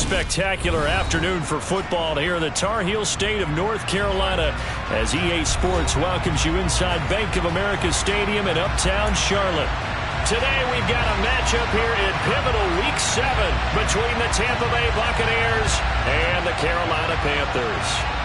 spectacular afternoon for football here in the Tar Heel state of North Carolina as EA Sports welcomes you inside Bank of America Stadium in uptown Charlotte. Today we've got a matchup here in pivotal Week 7 between the Tampa Bay Buccaneers and the Carolina Panthers.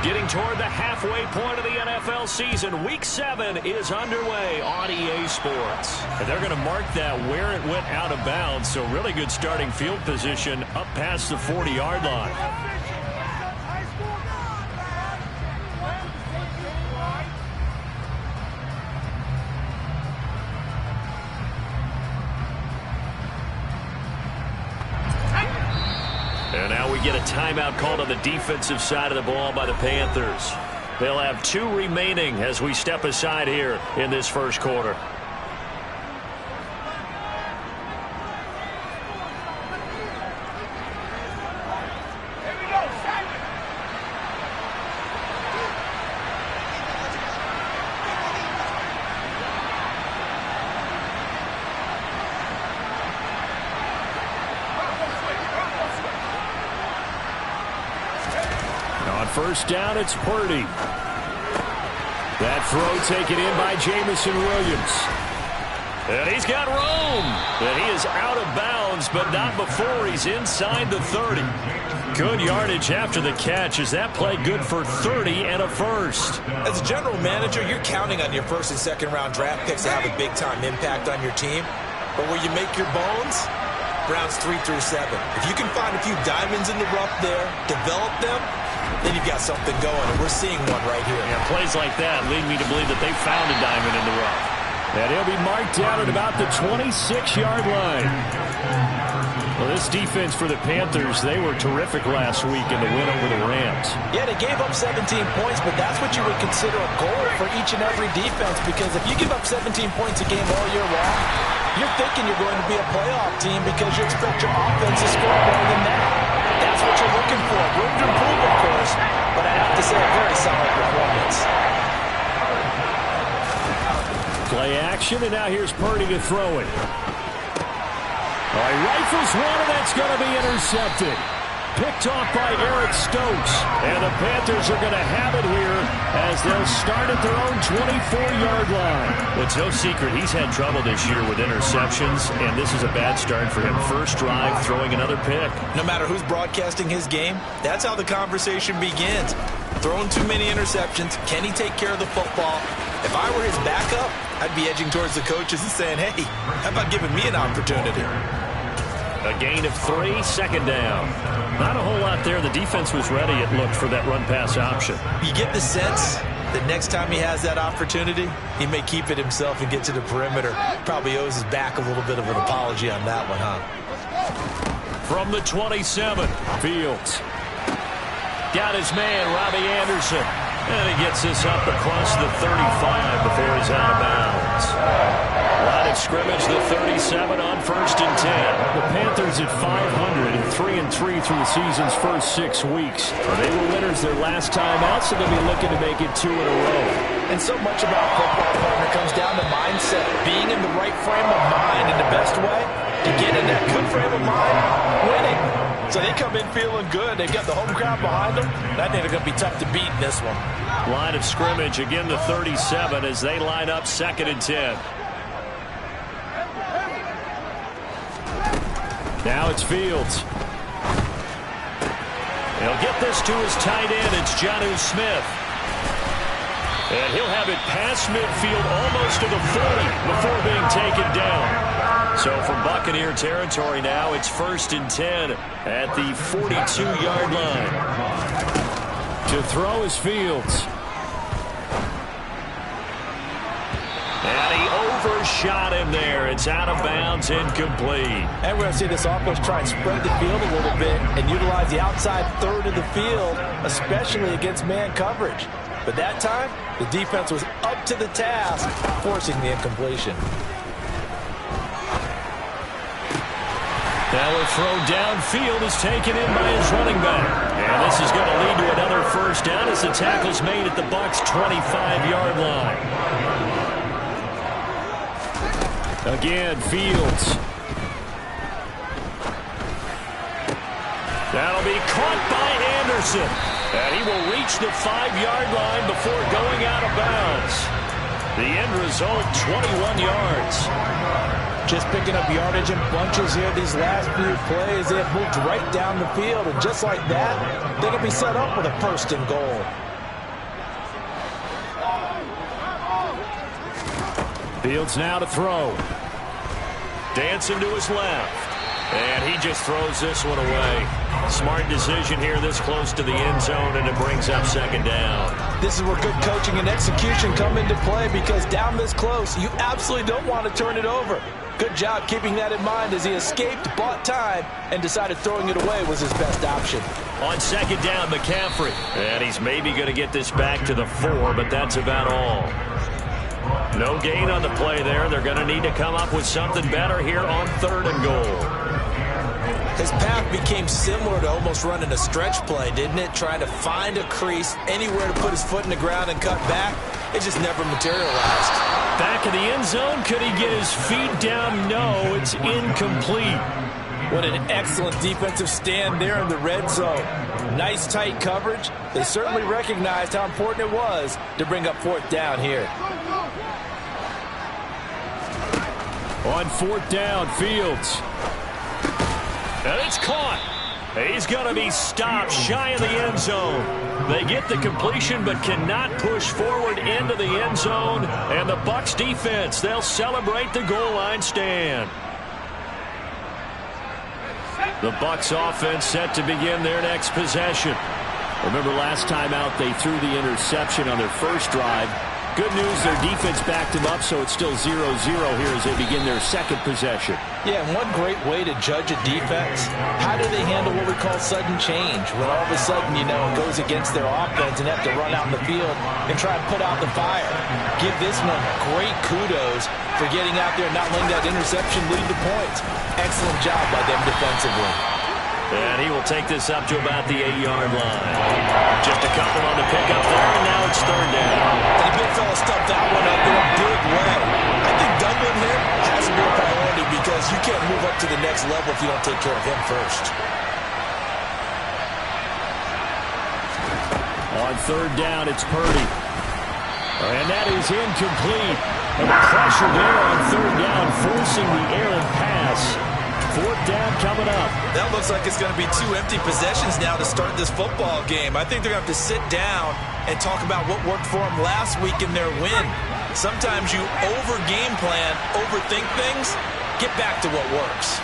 Getting toward the halfway point of the NFL season, Week 7 is underway on EA Sports. And they're going to mark that where it went out of bounds, so really good starting field position up past the 40-yard line. And now we get a timeout called on the defensive side of the ball by the Panthers. They'll have 2 remaining as we step aside here in this first quarter. First down, it's Purdy. That throw taken in by Jameson Williams. And he's got room. And he is out of bounds, but not before he's inside the 30. Good yardage after the catch. Is that play good for 30 and a first? As a general manager, you're counting on your first and second round draft picks to have a big-time impact on your team. But where you make your bones, rounds 3 through 7. If you can find a few diamonds in the rough there, develop them, then you've got something going, and we're seeing one right here. Yeah, plays like that lead me to believe that they found a diamond in the rough. And he'll be marked down at about the 26-yard line. Well, this defense for the Panthers, they were terrific last week in the win over the Rams. Yeah, they gave up 17 points, but that's what you would consider a goal for each and every defense, because if you give up 17 points a game all year long, you're thinking you're going to be a playoff team because you expect your offense to score more than that. That's what you're looking for. Room to improve, of course, but I have to say a very solid performance. Play action, and now here's Purdy to throw it. All right, rifles one, and that's going to be intercepted. Picked off by Eric Stokes. And the Panthers are going to have it here as they'll start at their own 24-yard line. Well, it's no secret he's had trouble this year with interceptions, and this is a bad start for him. First drive, throwing another pick. No matter who's broadcasting his game, that's how the conversation begins. Throwing too many interceptions. Can he take care of the football? If I were his backup, I'd be edging towards the coaches and saying, hey, how about giving me an opportunity? A gain of 3, second down. Not a whole lot there. The defense was ready, it looked, for that run-pass option. You get the sense that next time he has that opportunity, he may keep it himself and get to the perimeter. Probably owes his back a little bit of an apology on that one, huh? From the 27, Fields. Got his man, Robbie Anderson. And he gets this up across the 35 before he's out of bounds. Line of scrimmage, the 37 on 1st and 10. The Panthers at 500 and 3-3 through the season's first 6 weeks. They were winners their last time out, so they'll be looking to make it 2 in a row. And so much about football, partner, comes down to mindset. Being in the right frame of mind, and the best way to get in that good frame of mind, winning. So they come in feeling good. They've got the home crowd behind them. I think they're going to be tough to beat in this one. Line of scrimmage, again the 37 as they line up 2nd and 10. Now it's Fields. He'll get this to his tight end. It's Jonnu Smith. And he'll have it past midfield almost to the 40 before being taken down. So from Buccaneer territory now, it's 1st and 10 at the 42-yard line. To throw is Fields. And he overshot him there. It's out of bounds, incomplete. And we're going to see this offense try and spread the field a little bit and utilize the outside third of the field, especially against man coverage. But that time, the defense was up to the task, forcing the incompletion. Now a throw downfield is taken in by his running back. And this is going to lead to another first down as the tackle's made at the Bucs' 25-yard line. Again, Fields. That'll be caught by Anderson. And he will reach the 5-yard line before going out of bounds. The end result, 21 yards. Just picking up yardage in bunches here these last few plays. They have moved right down the field, and just like that, they're going to be set up with a first and goal. Fields now to throw. Dancing to his left. And he just throws this one away. Smart decision here this close to the end zone, and it brings up second down. This is where good coaching and execution come into play, because down this close, you absolutely don't want to turn it over. Good job keeping that in mind as he escaped, bought time, and decided throwing it away was his best option. On second down, McCaffrey. And he's maybe going to get this back to the 4, but that's about all. No gain on the play there. They're going to need to come up with something better here on third and goal. His path became similar to almost running a stretch play, didn't it? Trying to find a crease, anywhere to put his foot in the ground and cut back. It just never materialized. Back in the end zone, could he get his feet down? No, it's incomplete. What an excellent defensive stand there in the red zone. Nice tight coverage. They certainly recognized how important it was to bring up fourth down here. On fourth down, Fields. And it's caught. He's going to be stopped shy of the end zone. They get the completion but cannot push forward into the end zone. And the Bucs defense, they'll celebrate the goal line stand. The Bucs offense set to begin their next possession. Remember last time out they threw the interception on their first drive. Good news, their defense backed them up, so it's still 0-0 here as they begin their second possession. Yeah, and one great way to judge a defense, how do they handle what we call sudden change? When all of a sudden, you know, it goes against their offense and have to run out in the field and try and put out the fire. Give this one great kudos for getting out there and not letting that interception lead to points. Excellent job by them defensively. And he will take this up to about the 8-yard line. Just a couple on the pickup there, and now it's third down. And the big fella stuffed that one up in a big way. I think doubling him has to be a priority because you can't move up to the next level if you don't take care of him first. On third down, it's Purdy. And that is incomplete. And the pressure there on third down, forcing the errant pass. Fourth down coming up. That looks like it's going to be 2 empty possessions now to start this football game. I think they're going to have to sit down and talk about what worked for them last week in their win. Sometimes you over-game plan, overthink things, get back to what works.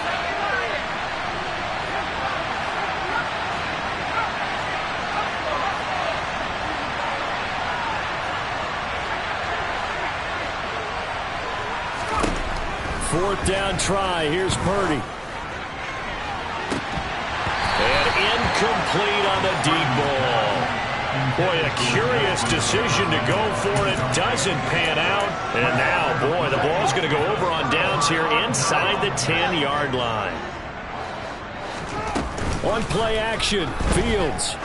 Fourth down try. Here's Purdy. And incomplete on the deep ball. Boy, a curious decision to go for it. Doesn't pan out. And now, boy, the ball's going to go over on downs here inside the 10-yard line. On play action, Fields.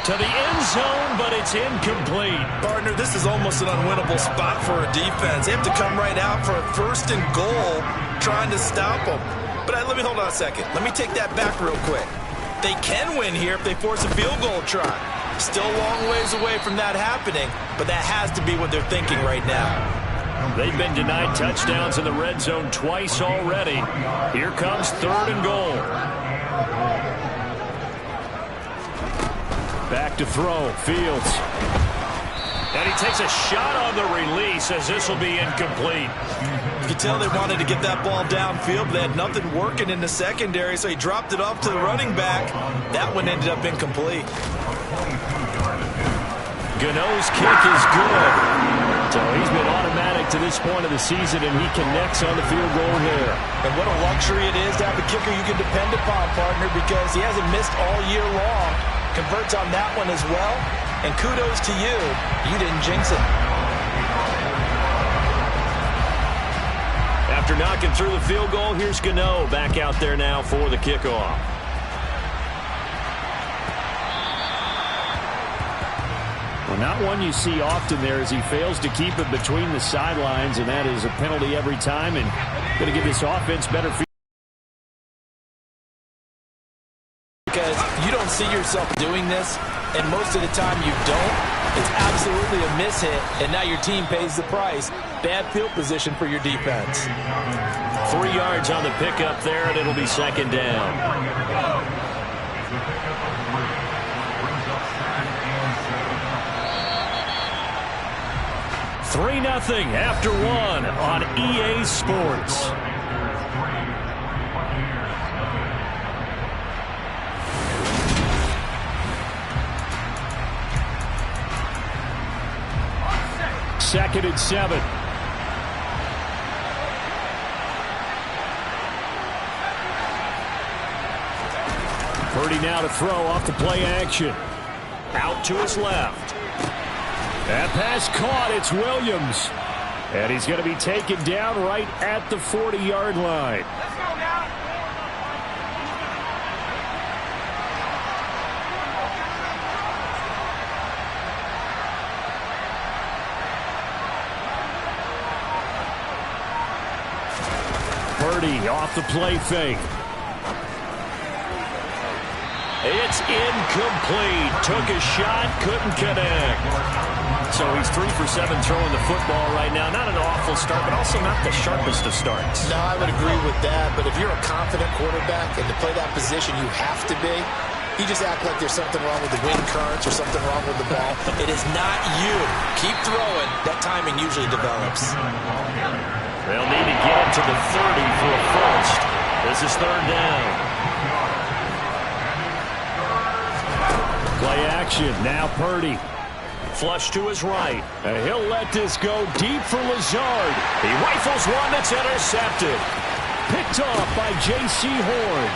To the end zone, but it's incomplete. Partner, this is almost an unwinnable spot for a defense. They have to come right out for a first and goal trying to stop them. But let me hold on a second. Let me take that back real quick. They can win here if they force a field goal try. Still a long ways away from that happening, but that has to be what they're thinking right now. They've been denied touchdowns in the red zone twice already. Here comes third and goal. Back to throw, Fields. And he takes a shot on the release as this will be incomplete. You can tell they wanted to get that ball downfield, but they had nothing working in the secondary, so he dropped it off to the running back. That one ended up incomplete. Gano's kick is good. So he's been automatic to this point of the season, and he connects on the field goal there. And what a luxury it is to have a kicker you can depend upon, partner, because he hasn't missed all year long. Converts on that one as well. And kudos to you. You didn't jinx it. After knocking through the field goal, here's Gano back out there now for the kickoff. Well, not one you see often there as he fails to keep it between the sidelines, and that is a penalty every time, and going to give this offense better field. Because you don't see yourself doing this, and most of the time you don't. It's absolutely a mishit, and now your team pays the price. Bad field position for your defense. 3 yards on the pickup there, and it'll be second down. 3-0 after 1 on EA Sports. Second and 7. Purdy now to throw off the play action. Out to his left. That pass caught. It's Williams. And he's going to be taken down right at the 40-yard line. Let's go now. Purdy off the play fake. It's incomplete. Took a shot, couldn't connect. So he's 3 for 7 throwing the football right now. Not an awful start, but also not the sharpest of starts. No, I would agree with that. But if you're a confident quarterback and to play that position, you have to be. You just act like there's something wrong with the wind currents or something wrong with the ball. It is not you. Keep throwing. That timing usually develops. They'll need to get to the 30 for a first. This is third down. Play action. Now Purdy. Flush to his right. And he'll let this go deep for Lazard. He rifles one that's intercepted. Picked off by J.C. Horn.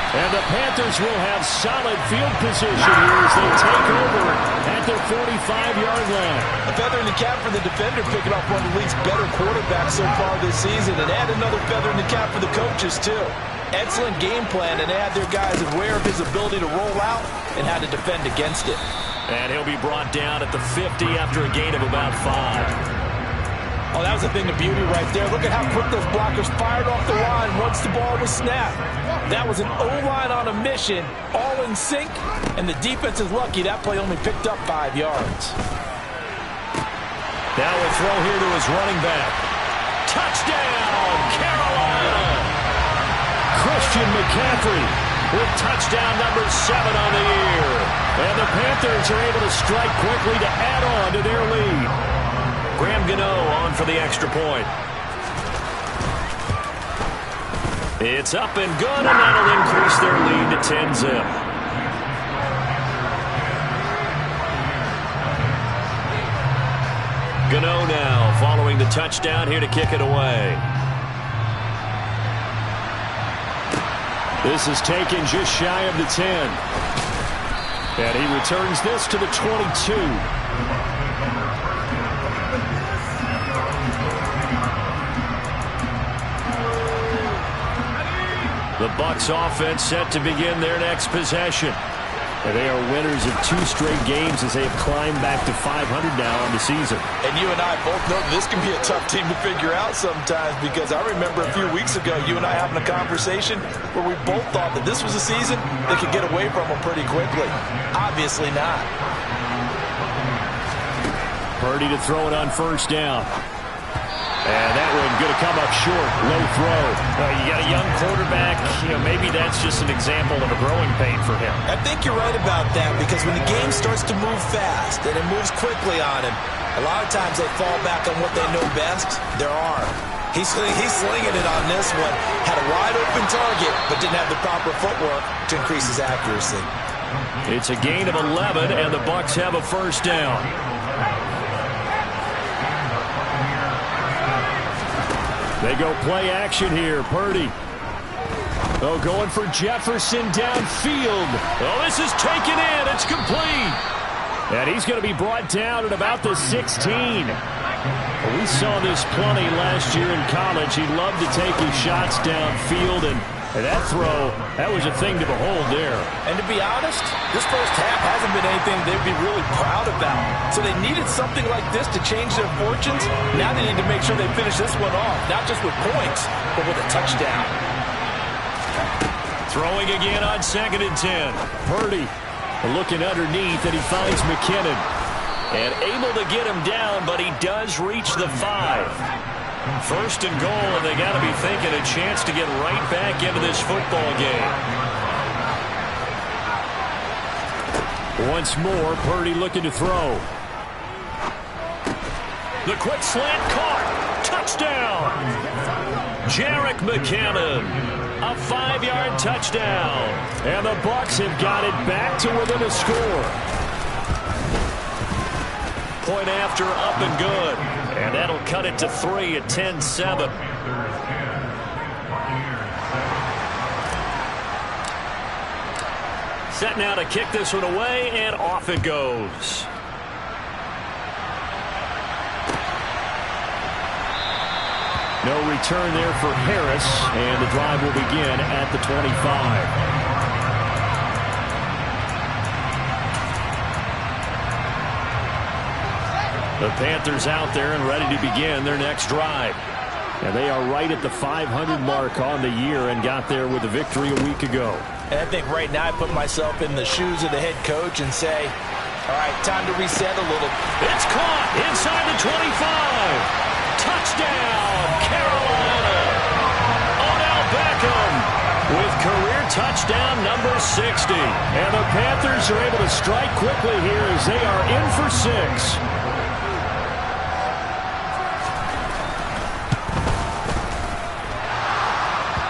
And the Panthers will have solid field position here as they take over at their 45-yard line. A feather in the cap for the defender, picking off one of the league's better quarterbacks so far this season, and add another feather in the cap for the coaches, too. Excellent game plan, and they had their guys aware of his ability to roll out and how to defend against it. And he'll be brought down at the 50 after a gain of about 5. Oh, that was a thing of beauty right there. Look at how quick those blockers fired off the line once the ball was snapped. That was an O-line on a mission, all in sync, and the defense is lucky that play only picked up 5 yards. Now a throw here to his running back. Touchdown, Carolina! Christian McCaffrey with touchdown number 7 on the year. And the Panthers are able to strike quickly to add on to their lead. Graham Gano on for the extra point. It's up and good, and that'll increase their lead to 10-zip. Gano now following the touchdown here to kick it away. This is taken just shy of the 10. And he returns this to the 22. The Bucs offense set to begin their next possession. And they are winners of 2 straight games as they have climbed back to 500 now on the season. And you and I both know this can be a tough team to figure out sometimes, because I remember a few weeks ago you and I having a conversation where we both thought that this was a season they could get away from them pretty quickly. Obviously not. Purdy to throw it on first down. And that one going to come up short. Low throw. You got a young quarterback. Maybe that's just an example of a growing pain for him. I think you're right about that, because when the game starts to move fast and it moves quickly on him, a lot of times they fall back on what they know best, their arm. He's slinging it on this one. Had a wide open target, but didn't have the proper footwork to increase his accuracy. It's a gain of 11, and the Bucs have a first down. They go play action here. Purdy. Oh, going for Jefferson downfield. Oh, this is taken in. It's complete. And he's going to be brought down at about the 16. Well, we saw this plenty last year in college. He loved to take his shots downfield, and that throw, that was a thing to behold there. And to be honest, this first half hasn't been anything they'd be really proud about. So they needed something like this to change their fortunes. Now they need to make sure they finish this one off, not just with points, but with a touchdown. Throwing again on 2nd and 10. Purdy looking underneath, and he finds McKinnon. And able to get him down, but he does reach the 5. First and goal, and they got to be thinking a chance to get right back into this football game. Once more, Purdy looking to throw. The quick slant caught. Touchdown. Jerick McKinnon. A 5-yard touchdown. And the Bucs have got it back to within a score. Point after, up and good. And that'll cut it to 3 at 10-7. Set now to kick this one away, and off it goes. No return there for Harris, and the drive will begin at the 25. The Panthers out there and ready to begin their next drive. And they are right at the 500 mark on the year and got there with a victory a week ago. And I think right now I put myself in the shoes of the head coach and say, all right, time to reset a little. It's caught inside the 25. Touchdown, Carolina. Odell Beckham with career touchdown number 60. And the Panthers are able to strike quickly here as they are in for 6.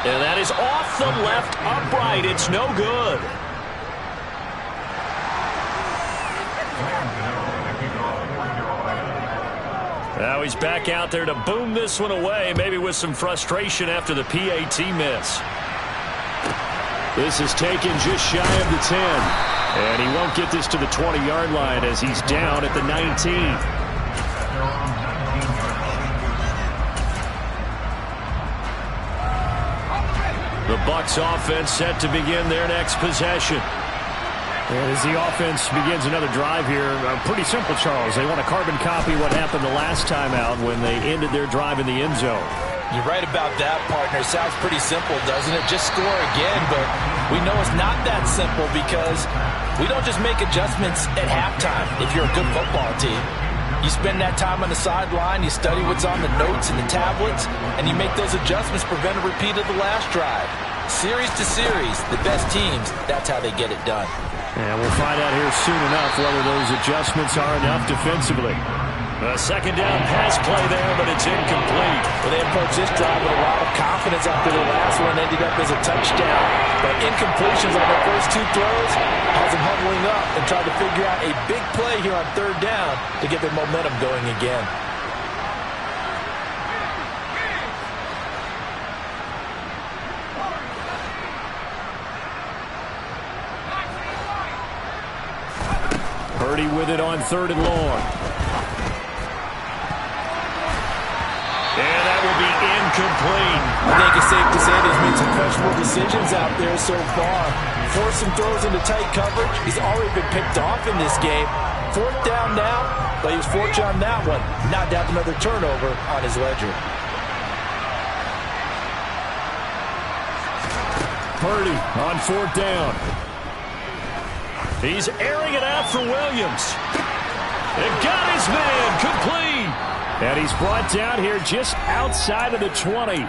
And that is off the left upright. It's no good. Now he's back out there to boom this one away, maybe with some frustration after the PAT miss. This is taken just shy of the 10. And he won't get this to the 20-yard line as he's down at the 19. The Bucs offense set to begin their next possession. And as the offense begins another drive here, pretty simple, Charles. They want to carbon copy what happened the last time out when they ended their drive in the end zone. You're right about that, partner. Sounds pretty simple, doesn't it? Just score again, but we know it's not that simple because we don't just make adjustments at halftime if you're a good football team. You spend that time on the sideline, you study what's on the notes and the tablets, and you make those adjustments, prevent a repeat of the last drive. Series to series, the best teams, that's how they get it done. And we'll find out here soon enough whether those adjustments are enough defensively. A second down pass play there, but it's incomplete. Well, they approached this drive with a lot of confidence after the last one ended up as a touchdown. But incompletions on their first 2 throws has them huddling up and trying to figure out a big play here on 3rd down to get their momentum going again. Purdy with it on 3rd and long. And that will be incomplete. I think it's safe to say there's been some questionable decisions out there so far. Forced some throws into tight coverage. He's already been picked off in this game. 4th down now, but he was fortunate on that one. Not to have another turnover on his ledger. Purdy on 4th down. He's airing it out for Williams. They've got his man complete. And he's brought down here just outside of the 20.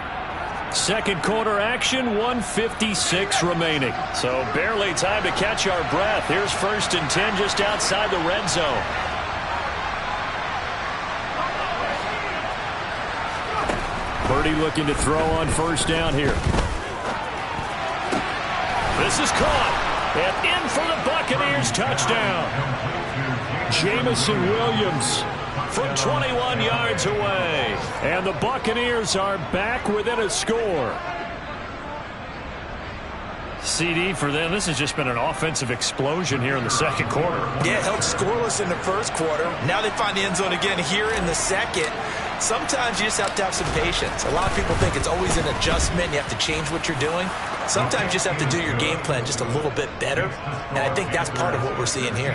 Second quarter action, 1:56 remaining. So barely time to catch our breath. Here's 1st and 10 just outside the red zone. Purdy looking to throw on 1st down here. This is caught. And in for the Bucs Buccaneers touchdown. Jameson Williams from 21 yards away. And the Buccaneers are back within a score. CD for them. This has just been an offensive explosion here in the second quarter. Yeah, held scoreless in the first quarter. Now they find the end zone again here in the second. Sometimes you just have to have some patience. A lot of people think it's always an adjustment. You have to change what you're doing. Sometimes you just have to do your game plan just a little bit better. And I think that's part of what we're seeing here.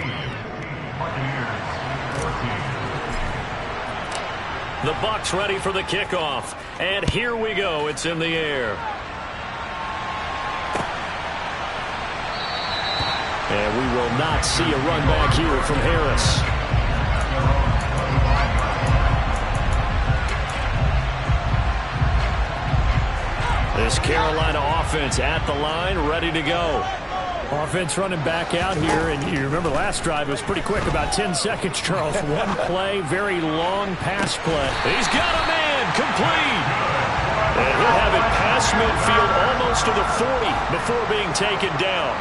The Bucs ready for the kickoff. And here we go. It's in the air. And we will not see a run back here from Harris. This Carolina offense at the line, ready to go. Offense running back out here, and you remember last drive, it was pretty quick, about 10 seconds, Charles. One play, very long pass play. He's got a man, complete. And he'll have it past midfield almost to the 40 before being taken down.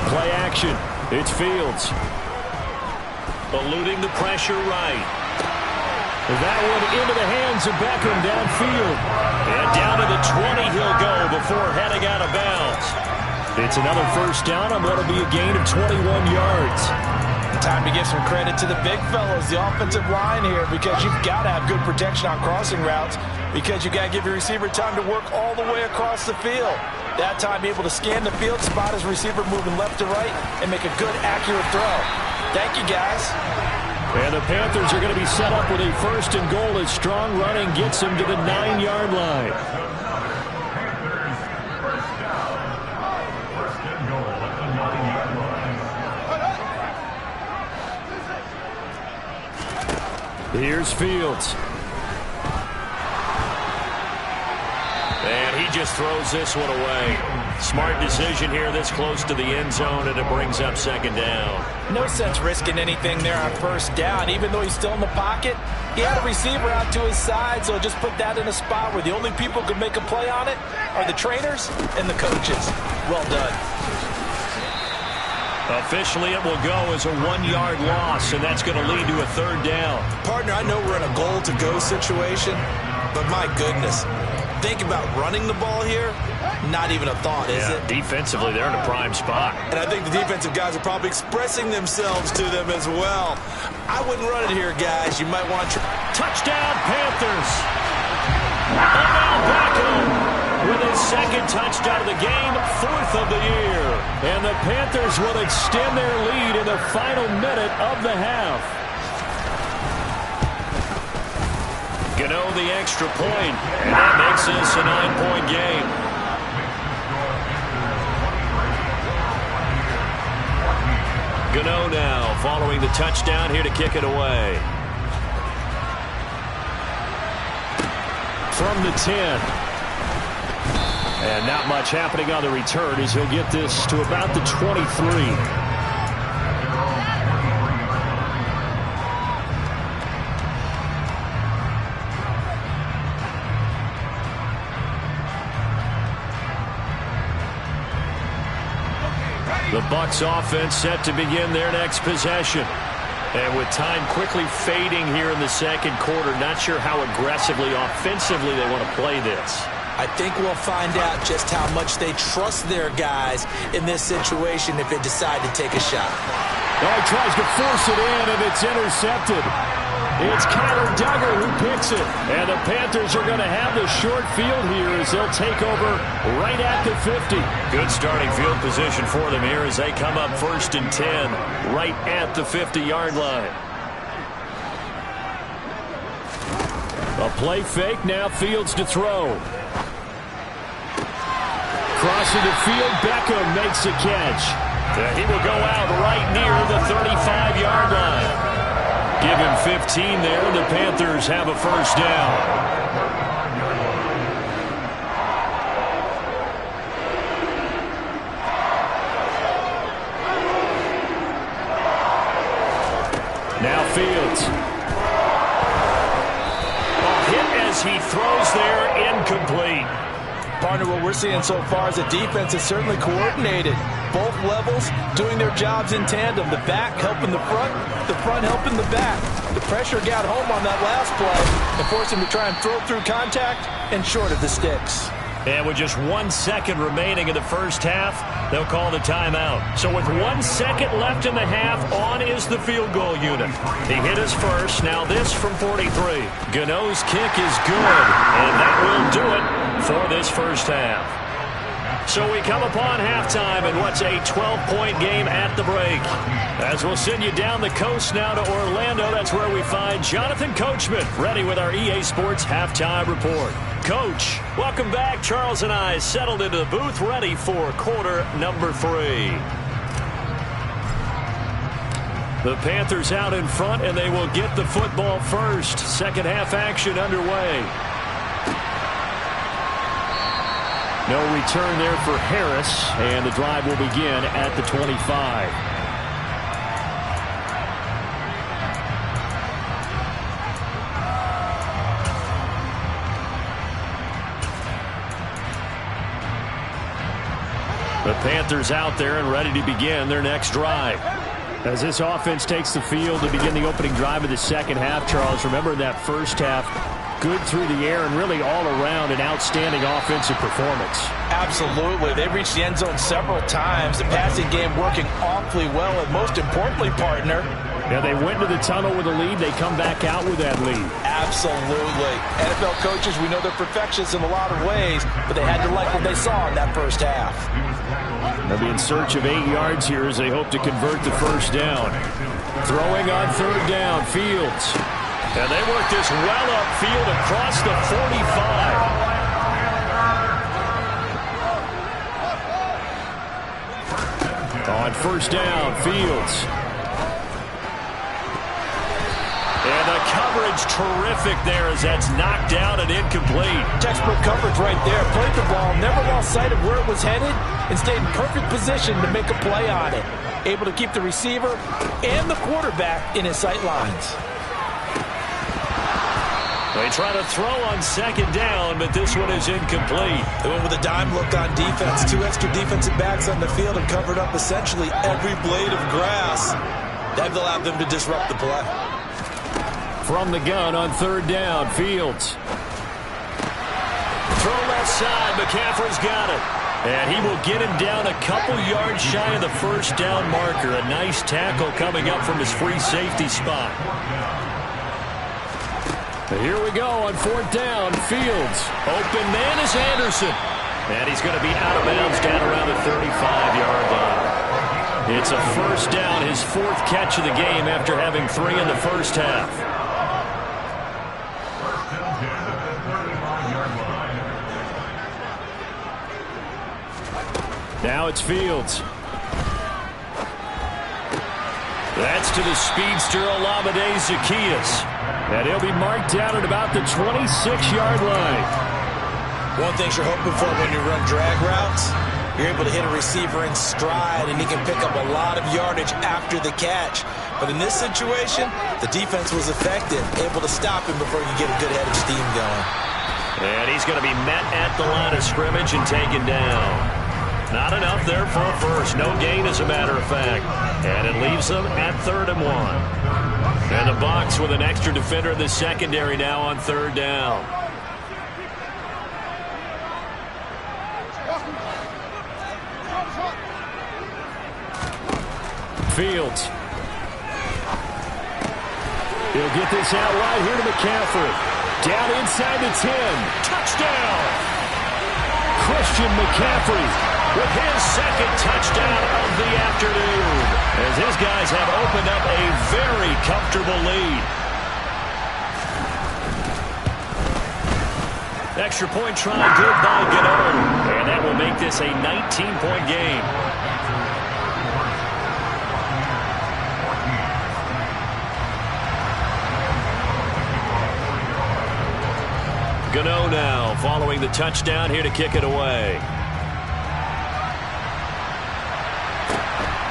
Play action. It's Fields. Eluding the pressure right. That one into the hands of Beckham downfield. And down to the 20 he'll go before heading out of bounds. It's another first down on what will be a gain of 21 yards. Time to give some credit to the big fellows, the offensive line here, because you've got to have good protection on crossing routes, because you've got to give your receiver time to work all the way across the field. That time, be able to scan the field, spot his receiver moving left to right, and make a good, accurate throw. Thank you, guys. And the Panthers are going to be set up with a first and goal as strong running gets them to the 9-yard line. Here's Fields. And he just throws this one away. Smart decision here this close to the end zone, and it brings up second down. No sense risking anything there on first down. Even though he's still in the pocket, he had a receiver out to his side, so just put that in a spot where the only people who can make a play on it are the trainers and the coaches. Well done. Officially, it will go as a 1-yard loss, and that's going to lead to a third down. Partner, I know we're in a goal-to-go situation, but my goodness, think about running the ball here. Not even a thought, is it? Defensively, they're in a prime spot. And I think the defensive guys are probably expressing themselves to them as well. I wouldn't run it here, guys. You might want to... Touchdown, Panthers! Odell Beckham with his second touchdown of the game, 4th of the year. And the Panthers will extend their lead in the final minute of the half. Gano the extra point, and that makes this a 9-point game. Gano now following the touchdown here to kick it away. From the 10. And not much happening on the return as he'll get this to about the 23. The Bucs offense set to begin their next possession. And with time quickly fading here in the second quarter, not sure how aggressively, offensively they want to play this. I think we'll find out just how much they trust their guys in this situation if they decide to take a shot. Oh, he tries to force it in, and it's intercepted. It's Kyler Duggar who picks it. And the Panthers are going to have the short field here as they'll take over right at the 50. Good starting field position for them here as they come up 1st and 10 right at the 50-yard line. A play fake, now Fields to throw. Crossing the field, Beckham makes the catch. He will go out right near the 35-yard line. Give him 15 there, and the Panthers have a first down. Now Fields. A hit as he throws there, incomplete. Partner, what we're seeing so far is the defense is certainly coordinated. Both levels doing their jobs in tandem. The back helping the front helping the back. The pressure got home on that last play and forced him to try and throw through contact and short of the sticks. And with just 1 second remaining in the first half, they'll call the timeout. So with 1 second left in the half, on is the field goal unit. He hit his first. Now this from 43. Gano's kick is good, and that will do it for this first half. So we come upon halftime in what's a 12-point game at the break. As we'll send you down the coast now to Orlando, that's where we find Jonathan Coachman ready with our EA Sports Halftime Report. Coach, welcome back. Charles and I settled into the booth ready for quarter number 3. The Panthers out in front, and they will get the football first. Second half action underway. No return there for Harris, and the drive will begin at the 25. The Panthers out there and ready to begin their next drive. As this offense takes the field to begin the opening drive of the second half, Charles, remember in that first half, good through the air and really all around an outstanding offensive performance. Absolutely. They reached the end zone several times. The passing game working awfully well, and most importantly, partner, yeah, they went to the tunnel with a lead. They come back out with that lead. Absolutely. NFL coaches, we know they're perfectionists in a lot of ways, but they had to like what they saw in that first half. They'll be in search of 8 yards here as they hope to convert the first down. Throwing on third down, Fields. And they work this well upfield across the 45. On first down, Fields. And the coverage terrific there as that's knocked out and incomplete. Textbook coverage right there. Played the ball, never lost sight of where it was headed, and stayed in perfect position to make a play on it. Able to keep the receiver and the quarterback in his sight lines. They try to throw on second down, but this one is incomplete. They went with a dime look on defense. 2 extra defensive backs on the field and covered up essentially every blade of grass. That allowed them to disrupt the play. From the gun on third down, Fields. Throw left side, McCaffrey's got it. And he will get him down a couple yards shy of the first down marker. A nice tackle coming up from his free safety spot. Here we go on fourth down. Fields. Open man is Anderson. And he's going to be out of bounds down around the 35-yard line. It's a first down, his 4th catch of the game after having 3 in the first half. Now it's Fields. That's to the speedster Olamide Zaccheaus. And he'll be marked down at about the 26-yard line. One thing you're hoping for when you run drag routes, you're able to hit a receiver in stride, and he can pick up a lot of yardage after the catch. But in this situation, the defense was effective, able to stop him before you get a good head of steam going. And he's going to be met at the line of scrimmage and taken down. Not enough there for a first. No gain, as a matter of fact. And it leaves them at 3rd and 1. And the Bucs with an extra defender in the secondary now on third down. Fields. He'll get this out right here to McCaffrey. Down inside the 10. Touchdown! Christian McCaffrey with his 2nd touchdown of the afternoon, as his guys have opened up a very comfortable lead. Extra point try good by Gano, and that will make this a 19-point game. Gano now following the touchdown here to kick it away.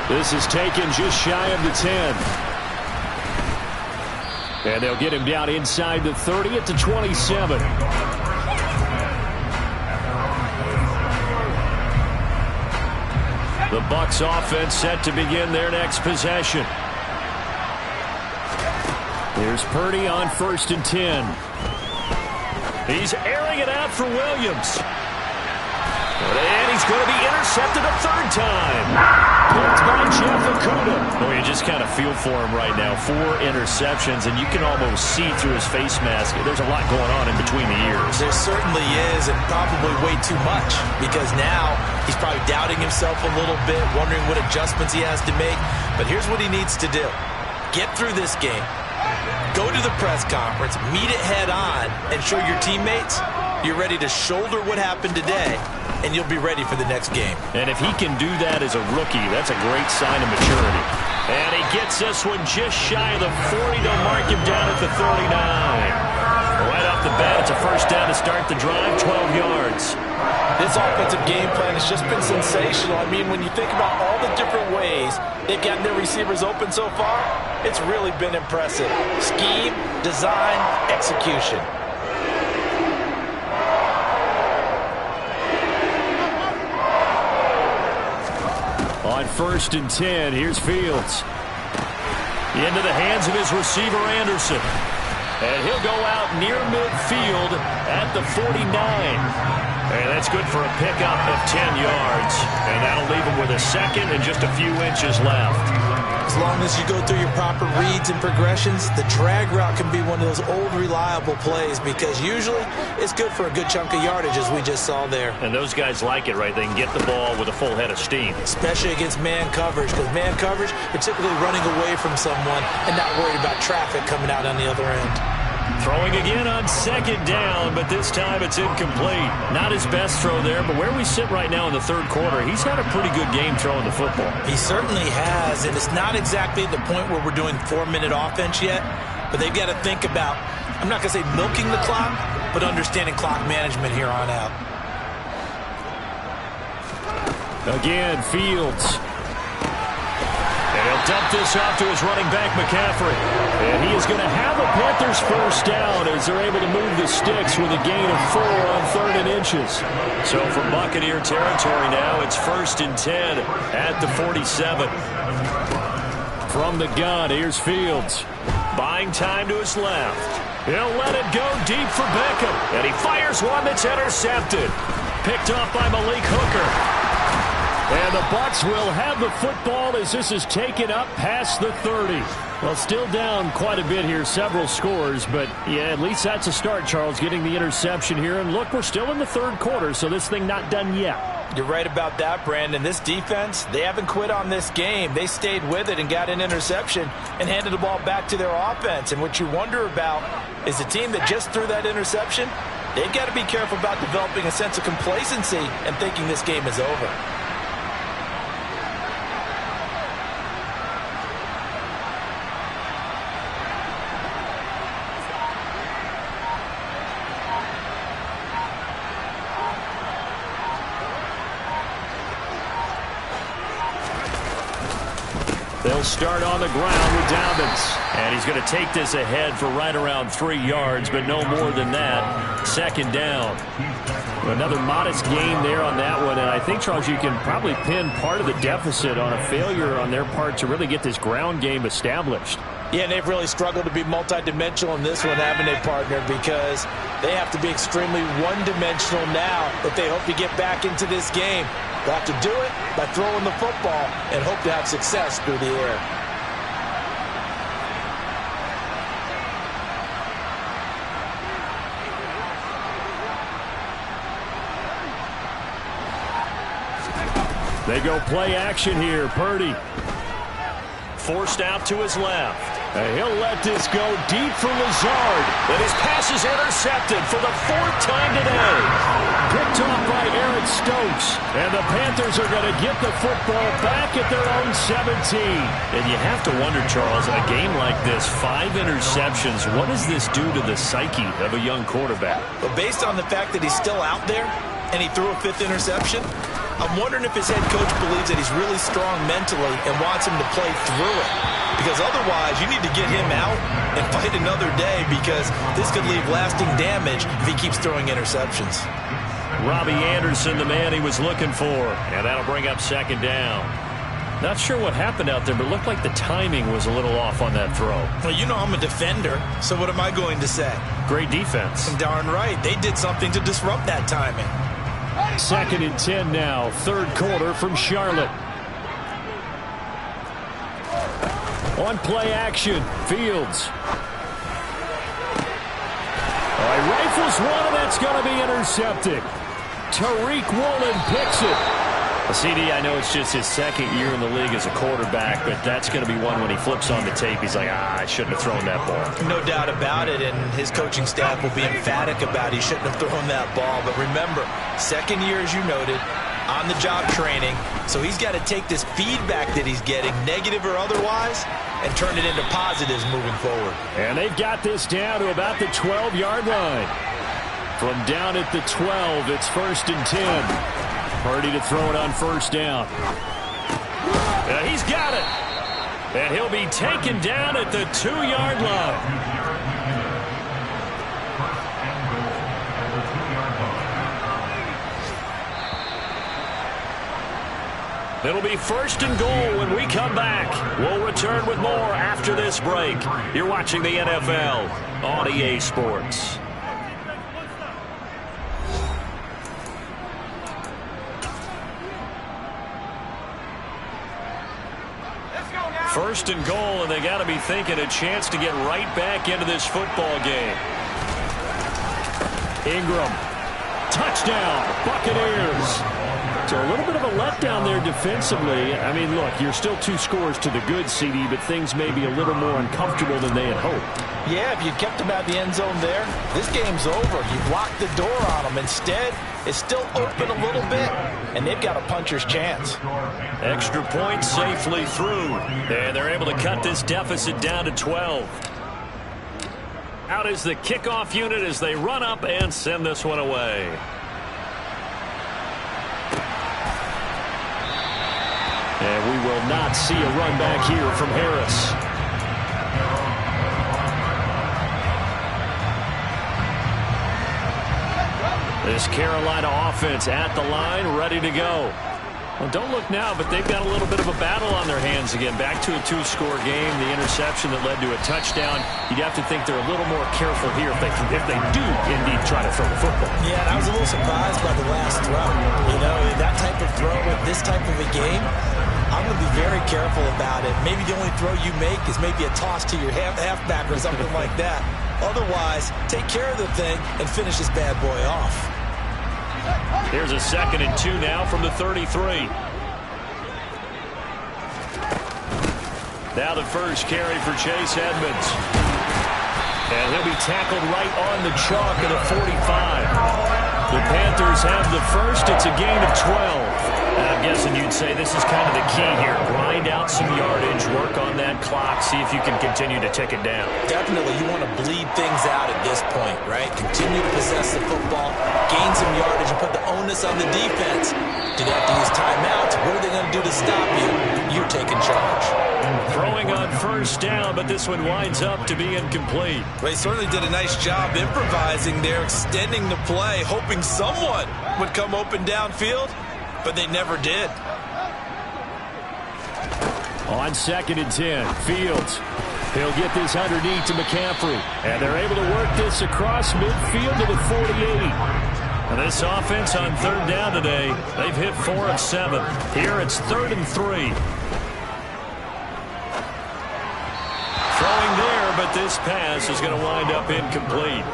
This is taken just shy of the 10. And they'll get him down inside the 30 at the 27. The Bucs offense set to begin their next possession. Here's Purdy on 1st and 10. He's airing it out for Williams. And he's going to be intercepted a 3rd time. Picked by Jeff Okudah. Well, you just kind of feel for him right now. 4 interceptions, and you can almost see through his face mask. There's a lot going on in between the ears. There certainly is, and probably way too much, because now he's probably doubting himself a little bit, wondering what adjustments he has to make. But here's what he needs to do. Get through this game. Go to the press conference, meet it head on, and show your teammates you're ready to shoulder what happened today, and you'll be ready for the next game. And if he can do that as a rookie, that's a great sign of maturity. And he gets this one just shy of the 40. They'll mark him down at the 39. Right off the bat, it's a 1st down to start the drive, 12 yards. This offensive game plan has just been sensational. I mean, when you think about all the different ways they've gotten their receivers open so far, it's really been impressive. Scheme, design, execution. On 1st and 10, here's Fields. Into the hands of his receiver, Anderson. And he'll go out near midfield at the 49. And that's good for a pickup of 10 yards. And that'll leave him with a 2nd and just a few inches left. As long as you go through your proper reads and progressions, the drag route can be one of those old reliable plays, because usually it's good for a good chunk of yardage, as we just saw there. And those guys like it, right? They can get the ball with a full head of steam. Especially against man coverage, because man coverage, you're typically running away from someone and not worried about traffic coming out on the other end. Throwing again on 2nd down, but this time it's incomplete. Not his best throw there, but where we sit right now in the 3rd quarter, he's had a pretty good game throwing the football. He certainly has, and it's not exactly the point where we're doing 4-minute offense yet, but they've got to think about, I'm not going to say milking the clock, but understanding clock management here on out. Again, Fields. And he'll dump this off to his running back, McCaffrey. And he is going to have a Panthers 1st down as they're able to move the sticks with a gain of 4 on 3rd and inches. So from Buccaneer territory now, it's 1st and 10 at the 47. From the gun, here's Fields. Buying time to his left. He'll let it go deep for Beckham. And he fires one that's intercepted. Picked off by Malik Hooker. And the Bucs will have the football as this is taken up past the 30. Well, still down quite a bit here, several scores, but yeah, at least that's a start, Charles, getting the interception here. And look, we're still in the 3rd quarter, so this thing not done yet. You're right about that, Brandon. This defense, they haven't quit on this game. They stayed with it and got an interception and handed the ball back to their offense. And what you wonder about is the team that just threw that interception, they've got to be careful about developing a sense of complacency and thinking this game is over. They'll start on the ground with Dobbins. And he's going to take this ahead for right around 3 yards, but no more than that. 2nd down. Another modest gain there on that one. And I think, Charles, you can probably pin part of the deficit on a failure on their part to really get this ground game established. Yeah, and they've really struggled to be multidimensional in this one, haven't they, partner? Because they have to be extremely one-dimensional now if they hope to get back into this game. They'll have to do it by throwing the football and hope to have success through the air. They go play action here. Purdy forced out to his left. And he'll let this go deep for Lazard. And his pass is intercepted for the 4th time today. Picked off by Eric Stokes. And the Panthers are going to get the football back at their own 17. And you have to wonder, Charles, in a game like this, 5 interceptions, what does this do to the psyche of a young quarterback? But based on the fact that he's still out there and he threw a 5th interception, I'm wondering if his head coach believes that he's really strong mentally and wants him to play through it. Because otherwise, you need to get him out and fight another day, because this could leave lasting damage if he keeps throwing interceptions. Robbie Anderson, the man he was looking for. And that'll bring up second down. Not sure what happened out there, but it looked like the timing was a little off on that throw. Well, you know I'm a defender, so what am I going to say? Great defense. Darn right. They did something to disrupt that timing. 2nd and 10 now, third quarter from Charlotte. On play action, Fields. All right, rifles one, and that's going to be intercepted. Tariq Woolen picks it. CD, I know it's just his second year in the league as a quarterback, but that's going to be one when he flips on the tape. He's like, I shouldn't have thrown that ball. No doubt about it, and his coaching staff will be emphatic about he shouldn't have thrown that ball. But remember, second year, as you noted, on-the-job training, so he's got to take this feedback that he's getting, negative or otherwise, and turn it into positives moving forward. And they've got this down to about the 12-yard line. From down at the 12, it's 1st and 10. Purdy to throw it on first down. He's got it. And he'll be taken down at the 2-yard line. It'll be 1st and goal when we come back. We'll return with more after this break. You're watching the NFL on EA Sports. First and goal, and they got to be thinking a chance to get right back into this football game. Ingram, touchdown, Buccaneers. So a little bit of a letdown there defensively. I mean, look, you're still 2 scores to the good, CD, but things may be a little more uncomfortable than they had hoped. Yeah, if you kept them at the end zone there, this game's over. You've locked the door on them. Instead, it's still open a little bit, and they've got a puncher's chance. Extra point safely through, and they're able to cut this deficit down to 12. Out is the kickoff unit as they run up and send this one away. And we will not see a run back here from Harris. This Carolina offense at the line, ready to go. Well, don't look now, but they've got a little bit of a battle on their hands again. Back to a 2-score game, the interception that led to a touchdown. You'd have to think they're a little more careful here if they do indeed try to throw the football. Yeah, and I was a little surprised by the last throw. You know, that type of throw with this type of a game, I'm going to be very careful about it. Maybe the only throw you make is maybe a toss to your halfback or something like that. Otherwise, take care of the thing and finish this bad boy off. Here's a 2nd and 2 now from the 33. Now the first carry for Chase Edmonds. And he'll be tackled right on the chalk of the 45. The Panthers have the first. It's a gain of 12. And I'm guessing you'd say this is kind of the key here. Grind out some yardage, work on that clock, see if you can continue to tick it down. Definitely, you want to bleed things out at this point, right? Continue to possess the football, gain some yardage, and put the onus on the defense. Do they have to use timeouts? What are they going to do to stop you? You're taking charge. Throwing on first down, but this one winds up to be incomplete. Well, he certainly did a nice job improvising there, extending the play, hoping someone would come open downfield, but they never did. On 2nd and 10, Fields. He'll get this underneath to McCaffrey. And they're able to work this across midfield to the 48. And this offense on 3rd down today, they've hit 4 of 7. Here it's 3rd and 3. Throwing there, but this pass is going to wind up incomplete.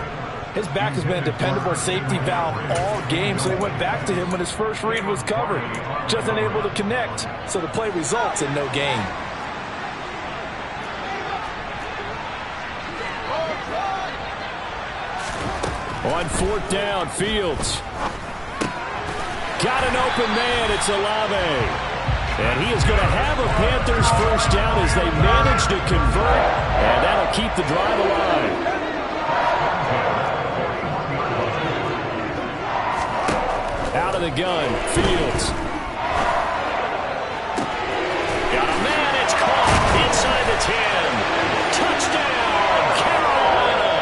His back has been a dependable safety valve all game, so they went back to him when his first read was covered. Just unable to connect, so the play results in no gain. On 4th down, Fields. Got an open man, it's Olave. And he is going to have a Panthers first down as they manage to convert, and that'll keep the drive alive. Out of the gun, Fields. Got a man, it's caught inside the 10. Touchdown, Carolina.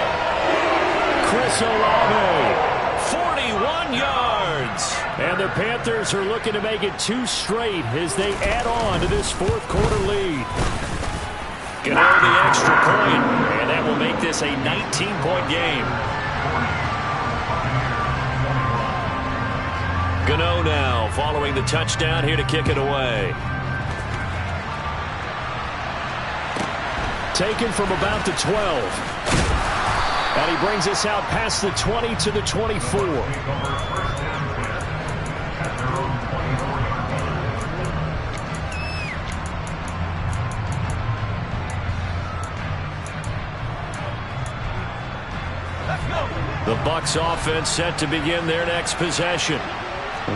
Chris Olave, 41 yards. yards. And the Panthers are looking to make it 2 straight as they add on to this fourth quarter lead. Gano the extra point, and that will make this a 19-point game. Gano now following the touchdown here to kick it away. Taken from about the 12. And he brings us out past the 20 to the 24. The Bucs offense set to begin their next possession.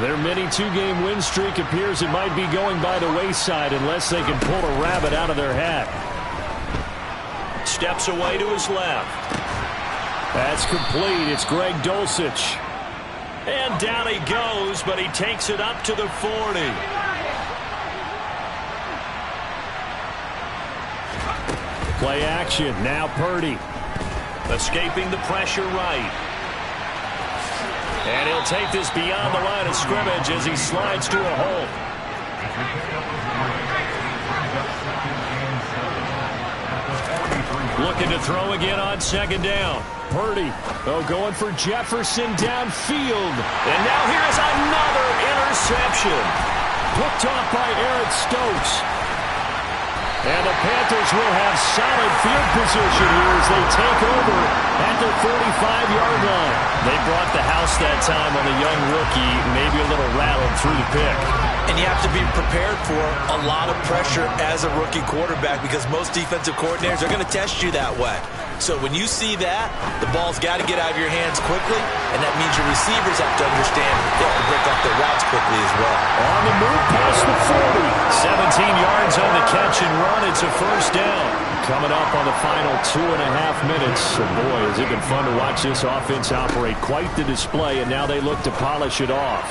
Their mini 2-game win streak appears it might be going by the wayside unless they can pull a rabbit out of their hat. Steps away to his left. That's complete. It's Greg Dulcich. And down he goes, but he takes it up to the 40. Play action. Now Purdy. Escaping the pressure right. And he'll take this beyond the line of scrimmage as he slides to a hole. Looking to throw again on second down. Purdy, going for Jefferson downfield. And now here's another interception. Picked off by Eric Stokes. And the Panthers will have solid field position here as they take over at the 45-yard line. They brought the house that time on the young rookie, maybe a little rattled through the pick. And you have to be prepared for a lot of pressure as a rookie quarterback because most defensive coordinators are going to test you that way. So when you see that, the ball's got to get out of your hands quickly, and that means your receivers have to understand they have to break off their routes quickly as well. On the move past the 40. 17 yards on the catch and run. It's a first down. Coming up on the final 2.5 minutes. And boy, has it been fun to watch this offense operate. Quite the display, and now they look to polish it off.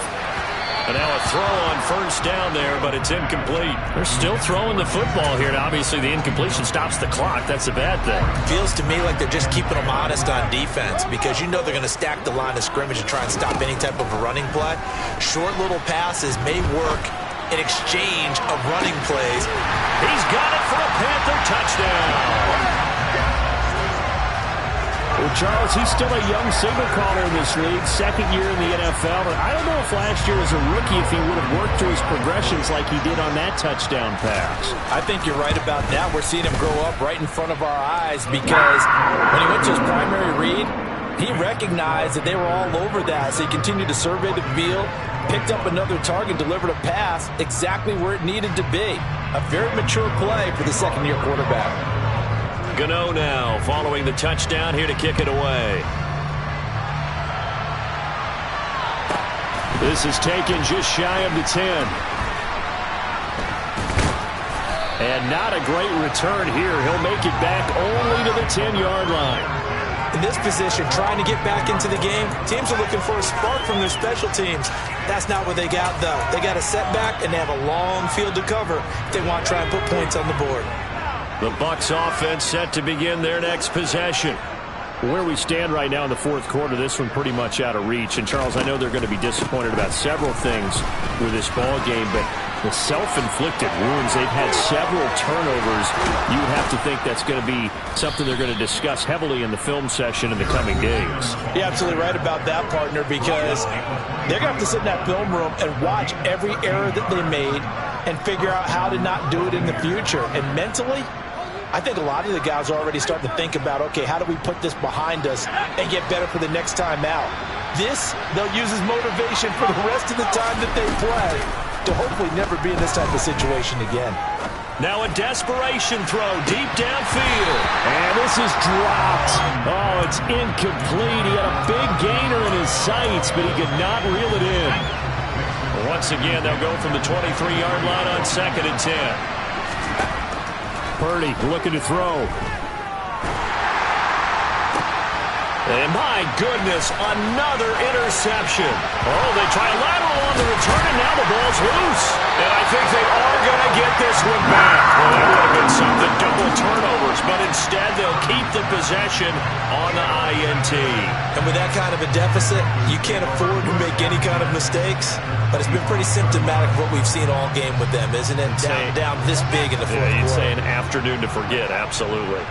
And now a throw on first down there, but it's incomplete. They're still throwing the football here, and obviously the incompletion stops the clock. That's a bad thing. Feels to me like they're just keeping them honest on defense because you know they're going to stack the line of scrimmage and try and stop any type of a running play. Short little passes may work in exchange of running plays. He's got it for a Panther touchdown. Well, Charles, he's still a young signal caller in this league, second year in the NFL. But I don't know if last year as a rookie if he would have worked through his progressions like he did on that touchdown pass. I think you're right about that. We're seeing him grow up right in front of our eyes because when he went to his primary read, he recognized that they were all over that. So he continued to survey the field, picked up another target, delivered a pass exactly where it needed to be. A very mature play for the second-year quarterback. Gano now following the touchdown here to kick it away. This is taken just shy of the 10. And not a great return here. He'll make it back only to the 10-yard line. In this position, trying to get back into the game, teams are looking for a spark from their special teams. That's not what they got, though. They got a setback, and they have a long field to cover if they want to try and put points on the board. The Bucs offense set to begin their next possession. Where we stand right now in the fourth quarter, this one pretty much out of reach. And, Charles, I know they're going to be disappointed about several things with this ball game, but the self-inflicted wounds, they've had several turnovers. You have to think that's going to be something they're going to discuss heavily in the film session in the coming days. You're absolutely right about that, partner, because they're going to have to sit in that film room and watch every error that they made and figure out how to not do it in the future. And mentally, I think a lot of the guys are already starting to think about, okay, how do we put this behind us and get better for the next time out? This, they'll use as motivation for the rest of the time that they play to hopefully never be in this type of situation again. Now a desperation throw deep downfield. And this is dropped. Oh, it's incomplete. He had a big gainer in his sights, but he could not reel it in. Once again, they'll go from the 23-yard line on 2nd and 10. Purdy looking to throw. And my goodness, another interception. Oh, they try a lateral on the return, and now the ball's loose. And I think they are going to get this one back. Well, that would have been something, double turnovers, but instead they'll keep the possession on the INT. And with that kind of a deficit, you can't afford to make any kind of mistakes. But it's been pretty symptomatic of what we've seen all game with them, isn't it? Down this big in the fourth quarter. You'd say an afternoon to forget, absolutely.